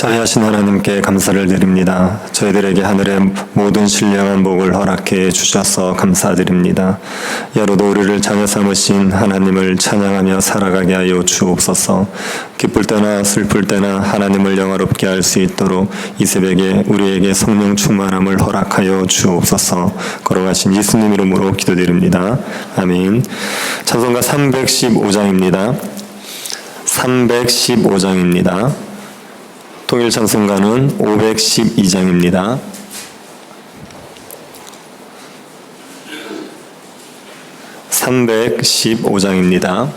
자비하신 하나님께 감사를 드립니다. 저희들에게 하늘의 모든 신령한 복을 허락해 주셔서 감사드립니다. 야로도 우리를 자녀 삼으신 하나님을 찬양하며 살아가게 하여 주옵소서. 기쁠 때나 슬플 때나 하나님을 영화롭게 할 수 있도록 이 새벽에 우리에게 성령 충만함을 허락하여 주옵소서. 걸어가신 예수님 이름으로 기도드립니다. 아멘. 찬송가 315장입니다. 315장입니다. 통일 찬송가는 512장입니다. (315장입니다)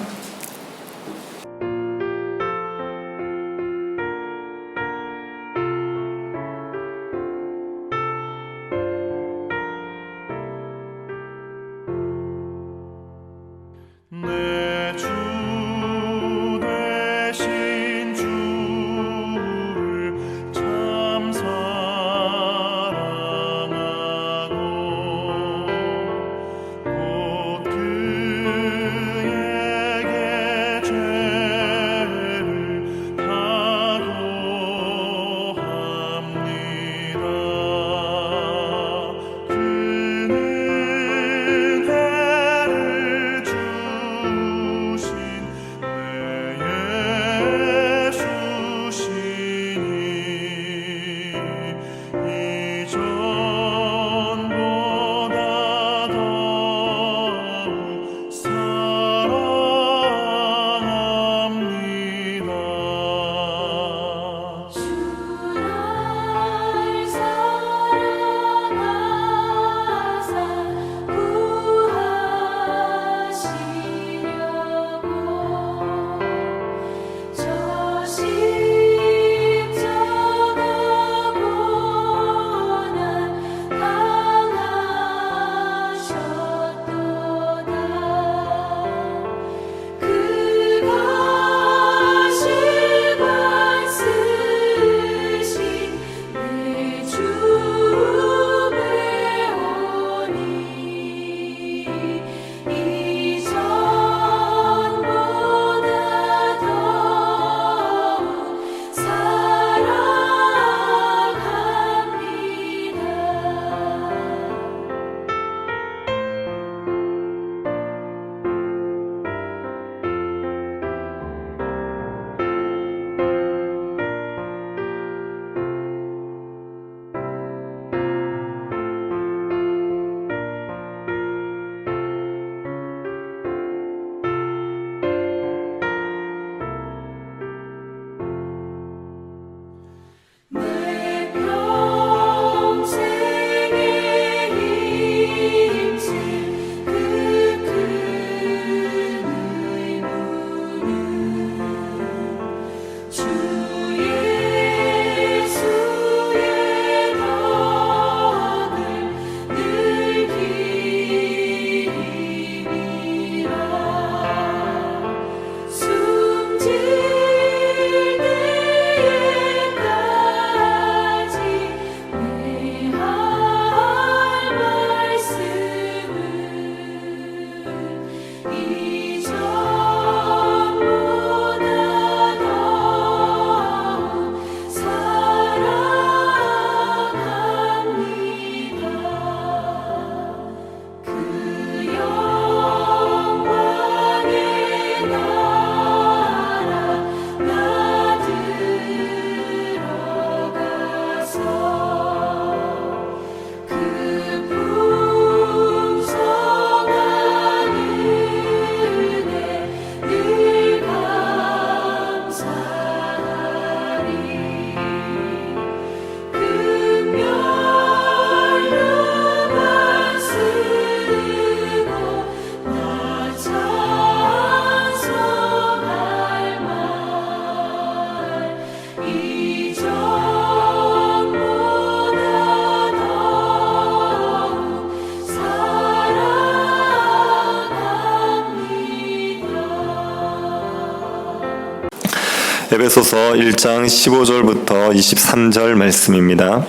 에베소서 1장 15절부터 23절 말씀입니다.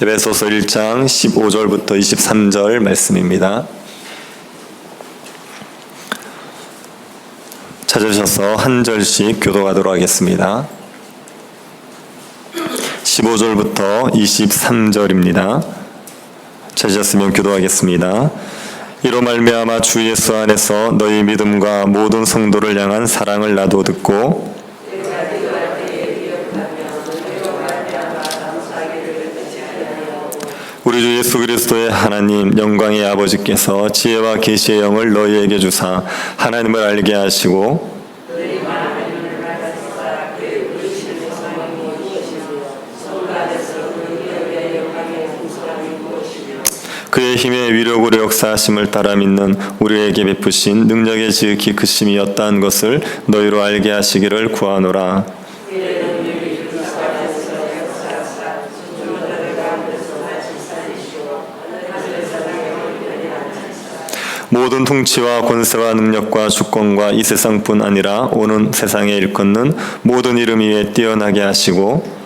에베소서 1장 15절부터 23절 말씀입니다. 찾으셔서 한 절씩 교독하도록 하겠습니다. 15절부터 23절입니다. 찾으셨으면 기도하겠습니다. 이로 말미암아 주 예수 안에서 너희 믿음과 모든 성도를 향한 사랑을 나도 듣고 우리 주 예수 그리스도의 하나님 영광의 아버지께서 지혜와 계시의 영을 너희에게 주사 하나님을 알게 하시고 그의 힘의 위력으로 역사하심을 따라 믿는 우리에게 베푸신 능력의 지극히 크심이 어떠한 것을 너희로 알게 하시기를 구하노라. 모든 통치와 권세와 능력과 주권과 이 세상뿐 아니라 오는 세상에 일컫는 모든 이름 위에 뛰어나게 하시고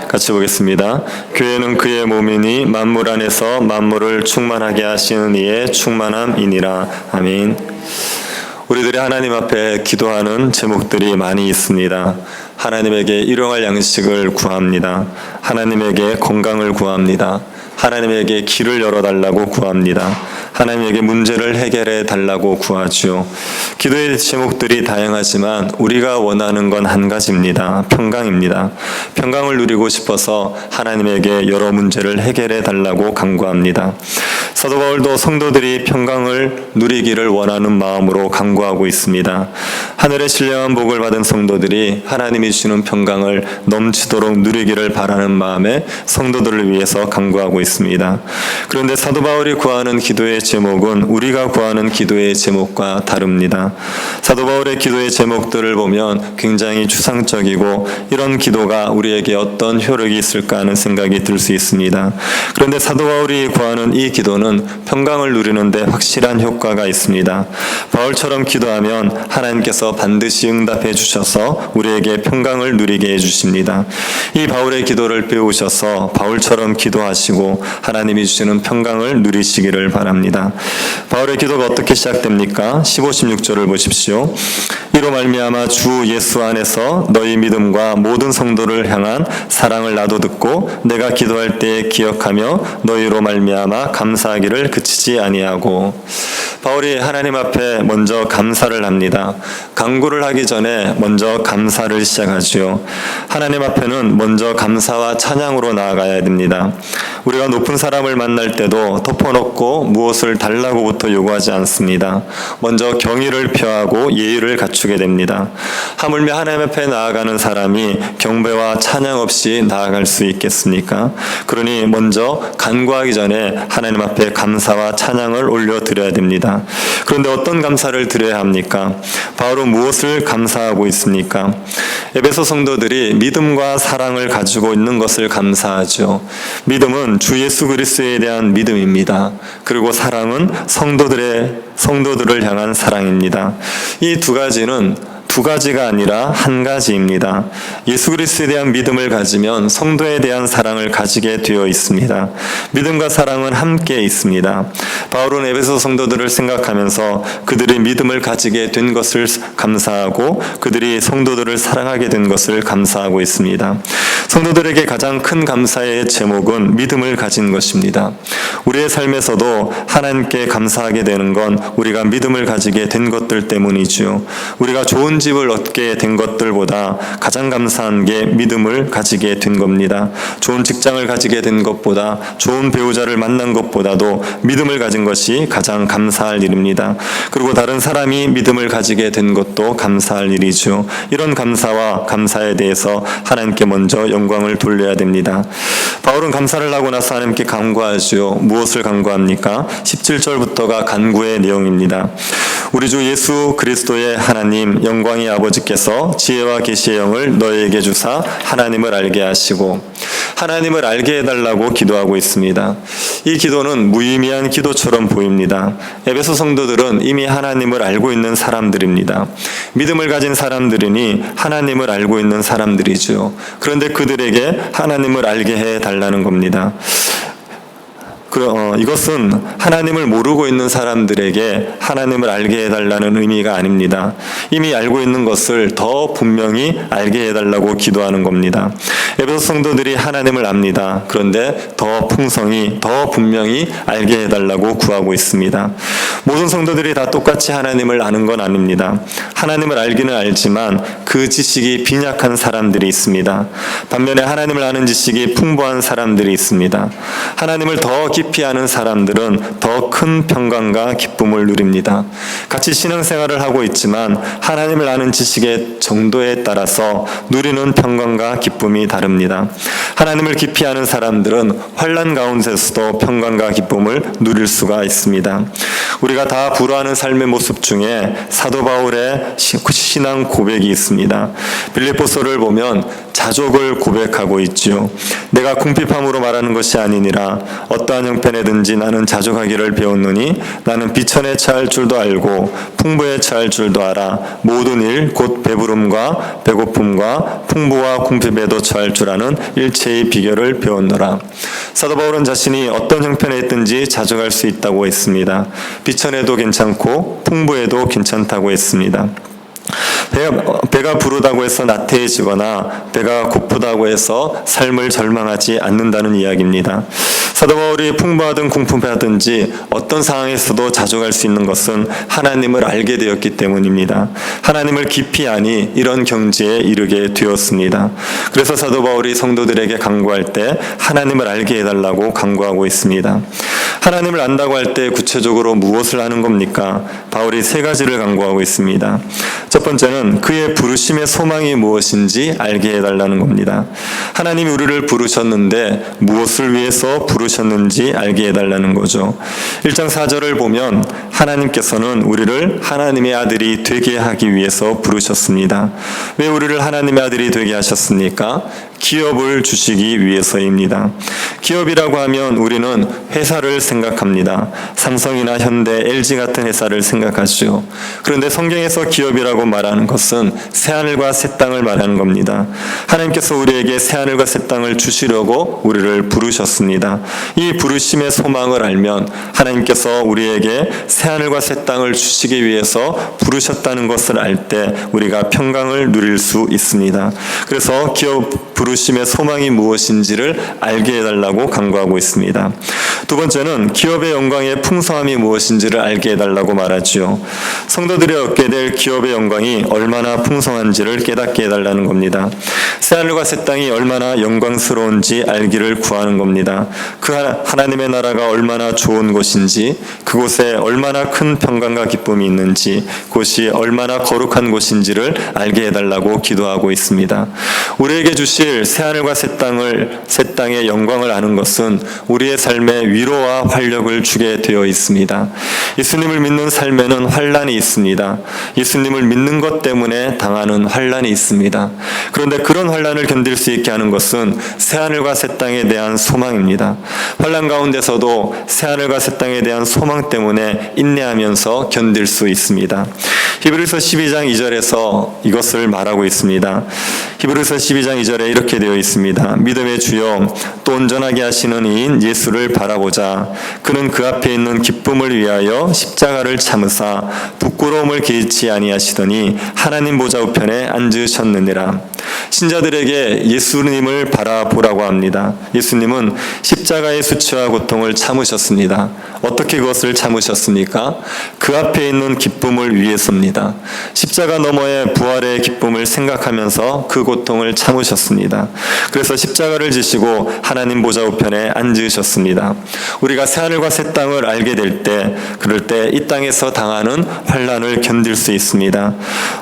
같이 보겠습니다. 교회는 그의 몸이니 만물 안에서 만물을 충만하게 하시는 이의 충만함이니라. 아멘. 우리들이 하나님 앞에 기도하는 제목들이 많이 있습니다. 하나님에게 일용할 양식을 구합니다. 하나님에게 건강을 구합니다. 하나님에게 길을 열어달라고 구합니다. 하나님에게 문제를 해결해 달라고 구하죠. 기도의 제목들이 다양하지만 우리가 원하는 건 한 가지입니다. 평강입니다. 평강을 누리고 싶어서 하나님에게 여러 문제를 해결해 달라고 간구합니다. 사도 바울도 성도들이 평강을 누리기를 원하는 마음으로 간구하고 있습니다. 하늘의 신령한 복을 받은 성도들이 하나님이 주시는 평강을 넘치도록 누리기를 바라는 마음에 성도들을 위해서 간구하고 있습니다. 그런데 사도 바울이 구하는 기도의 제목은 우리가 구하는 기도의 제목과 다릅니다. 사도 바울의 기도의 제목들을 보면 굉장히 추상적이고 이런 기도가 우리에게 어떤 효력이 있을까 하는 생각이 들 수 있습니다. 그런데 사도 바울이 구하는 이 기도는 평강을 누리는데 확실한 효과가 있습니다. 바울처럼 기도하면 하나님께서 반드시 응답해 주셔서 우리에게 평강을 누리게 해주십니다. 이 바울의 기도를 배우셔서 바울처럼 기도하시고 하나님이 주시는 평강을 누리시기를 바랍니다. 바울의 기도가 어떻게 시작됩니까? 15, 16절을 보십시오. 이로 말미암아 주 예수 안에서 너희 믿음과 모든 성도를 향한 사랑을 나도 듣고 내가 기도할 때에 기억하며 너희로 말미암아 감사하기를 그치지 아니하고. 바울이 하나님 앞에 먼저 감사를 합니다. 간구를 하기 전에 먼저 감사를 시작하지요. 하나님 앞에는 먼저 감사와 찬양으로 나아가야 됩니다. 우리가 높은 사람을 만날 때도 덮어놓고 무엇을 달라고부터 요구하지 않습니다. 먼저 경의를 표하고 예의를 갖추게 됩니다. 하물며 하나님 앞에 나아가는 사람이 경배와 찬양 없이 나아갈 수 있겠습니까? 그러니 먼저 간구하기 전에 하나님 앞에 감사와 찬양을 올려드려야 됩니다. 그런데 어떤 감사를 드려야 합니까? 바울은 무엇을 감사하고 있습니까? 에베소 성도들이 믿음과 사랑을 가지고 있는 것을 감사하죠. 믿음은 주 예수 그리스도에 대한 믿음입니다. 그리고 사랑은 성도들을 향한 사랑입니다. 이 두 가지는 두 가지가 아니라 한 가지입니다. 예수 그리스도에 대한 믿음을 가지면 성도에 대한 사랑을 가지게 되어 있습니다. 믿음과 사랑은 함께 있습니다. 바울은 에베소 성도들을 생각하면서 그들이 믿음을 가지게 된 것을 감사하고 그들이 성도들을 사랑하게 된 것을 감사하고 있습니다. 성도들에게 가장 큰 감사의 제목은 믿음을 가진 것입니다. 우리의 삶에서도 하나님께 감사하게 되는 건 우리가 믿음을 가지게 된 것들 때문이죠. 우리가 좋은 집을 얻게 된 것들보다 가장 감사한 게 믿음을 가지게 된 겁니다. 좋은 직장을 가지게 된 것보다 좋은 배우자를 만난 것보다도 믿음을 가진 것이 가장 감사할 일입니다. 그리고 다른 사람이 믿음을 가지게 된 것도 감사할 일이죠. 이런 감사와 감사에 대해서 하나님께 먼저 영광을 돌려야 됩니다. 바울은 감사를 하고 나서 하나님께 간구하죠. 무엇을 간구합니까? 17절부터가 간구의 내용입니다. 우리 주 예수 그리스도의 하나님 영광의 아버지께서 지혜와 계시의 영을 너희에게 주사 하나님을 알게 하시고 하나님을 알게 해달라고 기도하고 있습니다. 이 기도는 무의미한 기도처럼 보입니다. 에베소 성도들은 이미 하나님을 알고 있는 사람들입니다. 믿음을 가진 사람들이니 하나님을 알고 있는 사람들이죠. 그런데 그들에게 하나님을 알게 해달라는 겁니다. 이것은 하나님을 모르고 있는 사람들에게 하나님을 알게 해달라는 의미가 아닙니다. 이미 알고 있는 것을 더 분명히 알게 해달라고 기도하는 겁니다. 에베소 성도들이 하나님을 압니다. 그런데 더 풍성히, 더 분명히 알게 해달라고 구하고 있습니다. 모든 성도들이 다 똑같이 하나님을 아는 건 아닙니다. 하나님을 알기는 알지만 그 지식이 빈약한 사람들이 있습니다. 반면에 하나님을 아는 지식이 풍부한 사람들이 있습니다. 하나님을 더 깊이 아는 사람들은 더 큰 평강과 기쁨을 누립니다. 같이 신앙생활을 하고 있지만 하나님을 아는 지식의 정도에 따라서 누리는 평강과 기쁨이 다릅니다. 하나님을 깊이 아는 사람들은 환난 가운데서도 평강과 기쁨을 누릴 수가 있습니다. 우리가 다 불화하는 삶의 모습 중에 사도 바울의 신앙 고백이 있습니다. 빌립보서를 보면 자족을 고백하고 있지요. 내가 궁핍함으로 말하는 것이 아니니라. 어떠한 형편에든지 나는 자족하기를 배웠노니 나는 비천에 처할 줄도 알고 풍부에 처할 줄도 알아. 모든 일 곧 배부름과 배고픔과 풍부와 궁핍에도 처할 줄 아는 일체의 비결을 배웠노라. 사도 바울은 자신이 어떤 형편에 있든지 자족할 수 있다고 했습니다. 비천에도 괜찮고 풍부에도 괜찮다고 했습니다. 배가 부르다고 해서 나태해지거나 배가 고프다고 해서 삶을 절망하지 않는다는 이야기입니다. 사도 바울이 풍부하든 궁핍하든지 어떤 상황에서도 자족할 수 있는 것은 하나님을 알게 되었기 때문입니다. 하나님을 깊이 아니 이런 경지에 이르게 되었습니다. 그래서 사도 바울이 성도들에게 간구할 때 하나님을 알게 해달라고 간구하고 있습니다. 하나님을 안다고 할 때 구체적으로 무엇을 하는 겁니까? 바울이 세 가지를 간구하고 있습니다. 첫 번째는 그의 부르심의 소망이 무엇인지 알게 해달라는 겁니다. 하나님이 우리를 부르셨는데 무엇을 위해서 부르셨는지 알게 해달라는 거죠. 1장 4절을 보면 하나님께서는 우리를 하나님의 아들이 되게 하기 위해서 부르셨습니다. 왜 우리를 하나님의 아들이 되게 하셨습니까? 기업을 주시기 위해서입니다. 기업이라고 하면 우리는 회사를 생각합니다. 삼성이나 현대, LG 같은 회사를 생각하죠. 그런데 성경에서 기업이라고 말하는 것은 새하늘과 새 땅을 말하는 겁니다. 하나님께서 우리에게 새하늘과 새 땅을 주시려고 우리를 부르셨습니다. 이 부르심의 소망을 알면 하나님께서 우리에게 새하늘과 새 땅을 주시기 위해서 부르셨다는 것을 알 때 우리가 평강을 누릴 수 있습니다. 그래서 기업 부르심의 소망이 무엇인지를 알게 해달라고 간구하고 있습니다. 두 번째는 기업의 영광의 풍성함이 무엇인지를 알게 해달라고 말하지요. 성도들이 얻게 될 기업의 영광이 얼마나 풍성한지를 깨닫게 해달라는 겁니다. 새하늘과 새 땅이 얼마나 영광스러운지 알기를 구하는 겁니다. 그 하나님의 나라가 얼마나 좋은 곳인지, 그곳에 얼마나 큰 평강과 기쁨이 있는지, 그곳이 얼마나 거룩한 곳인지를 알게 해달라고 기도하고 있습니다. 우리에게 주실 새하늘과 새 땅의 영광을 아는 것은 우리의 삶에 위로와 활력을 주게 되어 있습니다. 예수님을 믿는 삶에는 환난이 있습니다. 예수님을 믿는 것 때문에 당하는 환난이 있습니다. 그런데 그런 환난을 견딜 수 있게 하는 것은 새하늘과 새 땅에 대한 소망입니다. 환난 가운데서도 새하늘과 새 땅에 대한 소망 때문에 인내하면서 견딜 수 있습니다. 히브리서 12장 2절에서 이것을 말하고 있습니다. 히브리서 12장 2절에 이렇게 되어 있습니다. 믿음의 주여 또 온전하게 하시는 이인 예수를 바라보자. 그는 그 앞에 있는 기쁨을 위하여 십자가를 참으사 부끄러움을 개의치 아니하시더니 하나님 보좌 우편에 앉으셨느니라. 신자들에게 예수님을 바라보라고 합니다. 예수님은 십자가의 수치와 고통을 참으셨습니다. 어떻게 그것을 참으셨습니까? 그 앞에 있는 기쁨을 위해서입니다. 십자가 너머의 부활의 기쁨을 생각하면서 그 고통을 참으셨습니다. 그래서 십자가를 지시고 하나님 보좌 우편에 앉으셨습니다. 우리가 새하늘과 새 땅을 알게 될 때, 그럴 때 이 땅에서 당하는 환난을 견딜 수 있습니다.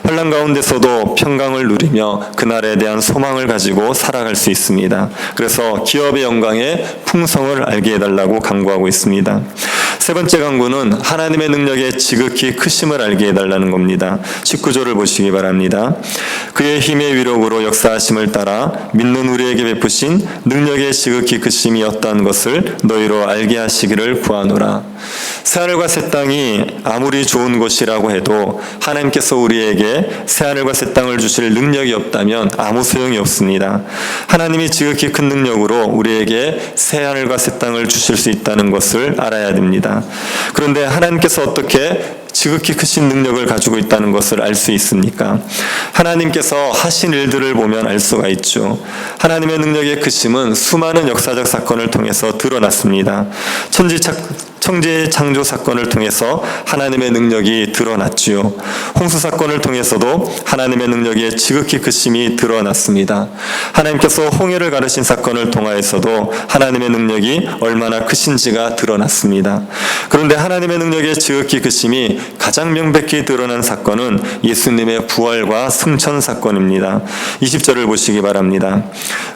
환난 가운데서도 평강을 누리며 그날에 대한 소망을 가지고 살아갈 수 있습니다. 그래서 기업의 영광의 풍성을 알게 해달라고 간구하고 있습니다. 세 번째 간구는 하나님의 능력의 지극히 크심을 알게 해달라는 겁니다. 19절을 보시기 바랍니다. 그의 힘의 위력으로 역사하심을 따라 믿는 우리에게 베푸신 능력의 지극히 크심이 어떠한 것을 너희로 알게 하시기를 구하노라. 새하늘과 새 땅이 아무리 좋은 것이라고 해도 하나님께서 우리에게 새하늘과 새 땅을 주실 능력이 없다면 아무 소용이 없습니다. 하나님이 지극히 큰 능력으로 우리에게 새하늘과 새 땅을 주실 수 있다는 것을 알아야 됩니다. 그런데 하나님께서 어떻게 지극히 크신 능력을 가지고 있다는 것을 알 수 있습니까? 하나님께서 하신 일들을 보면 알 수가 있죠. 하나님의 능력의 크심은 수많은 역사적 사건을 통해서 드러났습니다. 천지 창조 사건을 통해서 하나님의 능력이 드러났지요. 홍수 사건을 통해서도 하나님의 능력의 지극히 크심이 드러났습니다. 하나님께서 홍해를 가르신 사건을 통하여서도 하나님의 능력이 얼마나 크신지가 드러났습니다. 그런데 하나님의 능력의 지극히 크심이 가장 명백히 드러난 사건은 예수님의 부활과 승천 사건입니다. 20절을 보시기 바랍니다.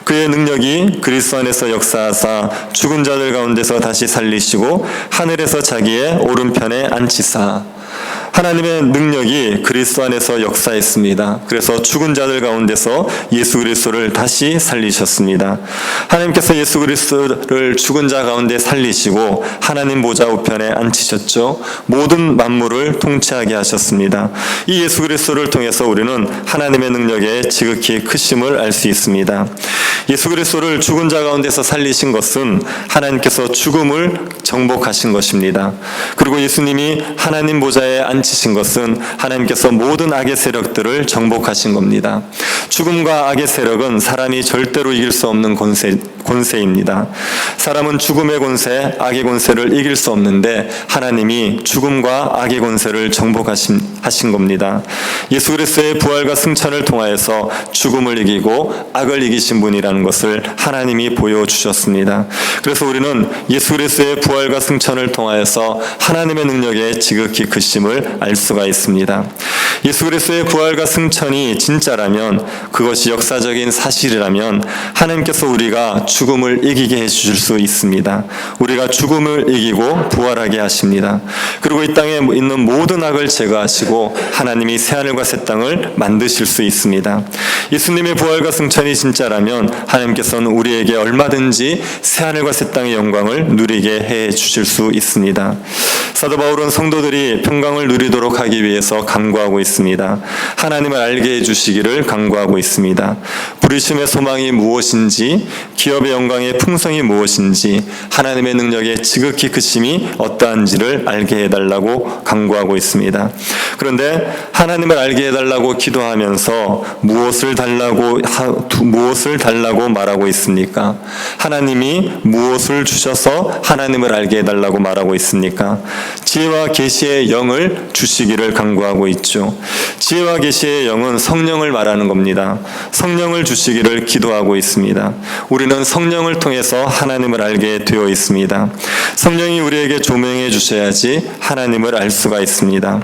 그의 능력이 그리스도 안에서 역사하사 죽은 자들 가운데서 다시 살리시고 하늘에서 자기의 오른편에 앉히사. 하나님의 능력이 그리스도 안에서 역사했습니다. 그래서 죽은 자들 가운데서 예수 그리스도를 다시 살리셨습니다. 하나님께서 예수 그리스도를 죽은 자 가운데 살리시고 하나님 보좌 우편에 앉히셨죠. 모든 만물을 통치하게 하셨습니다. 이 예수 그리스도를 통해서 우리는 하나님의 능력의 지극히 크심을 알 수 있습니다. 예수 그리스도를 죽은 자 가운데서 살리신 것은 하나님께서 죽음을 정복하신 것입니다. 그리고 예수님이 하나님 보좌에 앉히신 것은 하나님께서 모든 악의 세력들을 정복하신 겁니다. 죽음과 악의 세력은 사람이 절대로 이길 수 없는 권세입니다. 사람은 죽음의 권세, 악의 권세를 이길 수 없는데 하나님이 죽음과 악의 권세를 정복하신 겁니다. 예수 그리스도의 부활과 승천을 통하여서 죽음을 이기고 악을 이기신 분이라는 것을 하나님이 보여주셨습니다. 그래서 우리는 예수 그리스도의 부활과 승천을 통하여서 하나님의 능력의 지극히 크심을 알 수가 있습니다. 예수 그리스도의 부활과 승천이 진짜라면, 그것이 역사적인 사실이라면 하나님께서 우리가 죽음을 이기게 해주실 수 있습니다. 우리가 죽음을 이기고 부활하게 하십니다. 그리고 이 땅에 있는 모든 악을 제거하시고 하나님이 새하늘과 새 땅을 만드실 수 있습니다. 예수님의 부활과 승천이 진짜라면 하나님께서는 우리에게 얼마든지 새하늘과 새 땅의 영광을 누리게 해 주실 수 있습니다. 사도 바울은 성도들이 평강을 누리도록 하기 위해서 간구하고 있습니다. 하나님을 알게 해주시기를 간구하고 있습니다. 부르심의 소망이 무엇인지, 기업의 영광의 풍성이 무엇인지, 하나님의 능력의 지극히 크심이 어떠한지를 알게 해달라고 간구하고 있습니다. 그런데 하나님을 알게 해달라고 기도하면서 무엇을 달라고 말하고 있습니까? 하나님이 무엇을 주셔서 하나님을 알게 해달라고 말하고 있습니까? 지혜와 계시의 영을 주시기를 간구하고 있죠. 지혜와 계시의 영은 성령을 말하는 겁니다. 성령을 주시기를 기도하고 있습니다. 우리는 성령을 통해서 하나님을 알게 되어 있습니다. 성령이 우리에게 조명해 주셔야지 하나님을 알 수가 있습니다.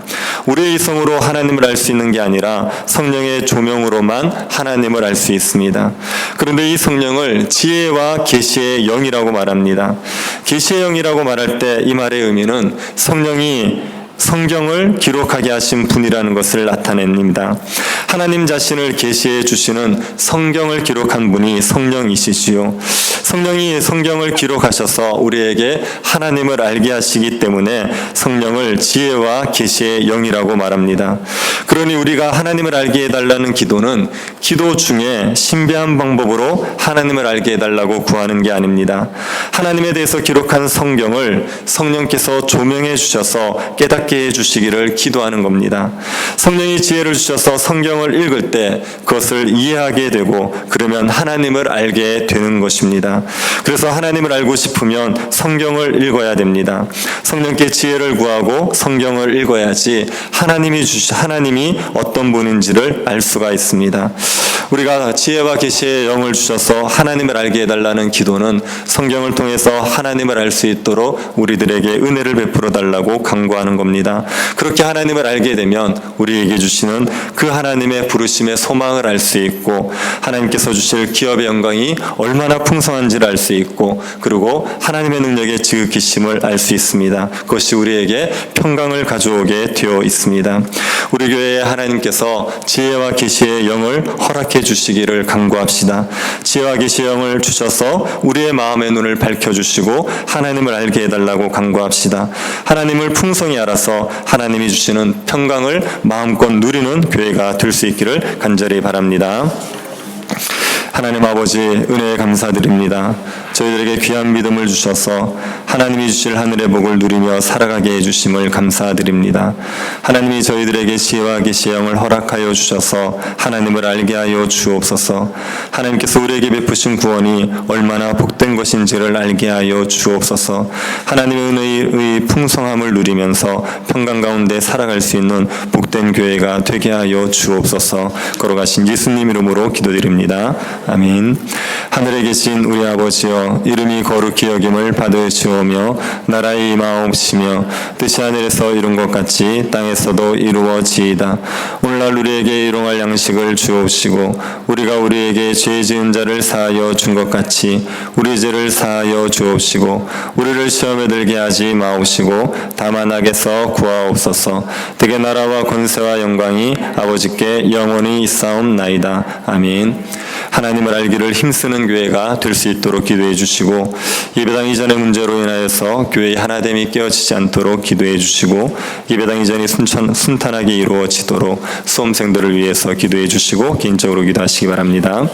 우리의 이성으로 하나님을 알 수 있는 게 아니라 성령의 조명으로만 하나님을 알 수 있습니다. 그런데 이 성령을 지혜와 계시의 영이라고 말합니다. 계시의 영이라고 말할 때 이 말의 의미는 성령이 성경을 기록하게 하신 분이라는 것을 나타냅니다. 하나님 자신을 계시해 주시는 성경을 기록한 분이 성령이시지요. 성령이 성경을 기록하셔서 우리에게 하나님을 알게 하시기 때문에 성령을 지혜와 계시의 영이라고 말합니다. 그러니 우리가 하나님을 알게 해달라는 기도는 기도 중에 신비한 방법으로 하나님을 알게 해달라고 구하는 게 아닙니다. 하나님에 대해서 기록한 성경을 성령께서 조명해 주셔서 깨닫게 해주시기를 기도하는 겁니다. 성령이 지혜를 주셔서 성경을 읽을 때 그것을 이해하게 되고, 그러면 하나님을 알게 되는 것입니다. 그래서 하나님을 알고 싶으면 성경을 읽어야 됩니다. 성령께 지혜를 구하고 성경을 읽어야지 하나님이 어떤 분인지를 알 수가 있습니다. 우리가 지혜와 계시의 영을 주셔서 하나님을 알게 해달라는 기도는 성경을 통해서 하나님을 알 수 있도록 우리들에게 은혜를 베풀어 달라고 간구하는 겁니다. 바랍니다. 그렇게 하나님을 알게 되면 우리에게 주시는 그 하나님의 부르심의 소망을 알 수 있고, 하나님께서 주실 기업의 영광이 얼마나 풍성한지를 알 수 있고, 그리고 하나님의 능력의 지극히심을 알 수 있습니다. 그것이 우리에게 평강을 가져오게 되어 있습니다. 우리 교회에 하나님께서 지혜와 계시의 영을 허락해 주시기를 간구합시다. 지혜와 계시의 영을 주셔서 우리의 마음의 눈을 밝혀주시고 하나님을 알게 해달라고 간구합시다. 하나님을 풍성히 알아서 하나님이 주시는 평강을 마음껏 누리는 교회가 될 수 있기를 간절히 바랍니다. 하나님 아버지, 은혜에 감사드립니다. 저희들에게 귀한 믿음을 주셔서 하나님이 주실 하늘의 복을 누리며 살아가게 해주심을 감사드립니다. 하나님이 저희들에게 지혜와 계시의 영을 허락하여 주셔서 하나님을 알게 하여 주옵소서. 하나님께서 우리에게 베푸신 구원이 얼마나 복된 것인지를 알게 하여 주옵소서. 하나님의 은혜의 풍성함을 누리면서 평강 가운데 살아갈 수 있는 복된 교회가 되게 하여 주옵소서. 걸어가신 예수님 이름으로 기도드립니다. 아멘. 하늘에 계신 우리 아버지여, 이름이 거룩히 여김을 받으시오며 나라의 임하옵시며 뜻이 하늘에서 이룬 것 같이 땅에서도 이루어지이다. 오늘날 우리에게 일용할 양식을 주옵시고 우리가 우리에게 죄 지은 자를 사하여 준 것 같이 우리 죄를 사하여 주옵시고 우리를 시험에 들게 하지 마옵시고 다만 악에서 구하옵소서. 대개 나라와 권세와 영광이 아버지께 영원히 있사옵나이다. 아멘. 하나님을 알기를 힘쓰는 교회가 될 수 있도록 기도해 주시고, 예배당 이전의 문제로 인하여서 교회의 하나됨이 깨어지지 않도록 기도해 주시고, 예배당 이전이 순탄하게 이루어지도록 수험생들을 위해서 기도해 주시고 개인적으로 기도하시기 바랍니다.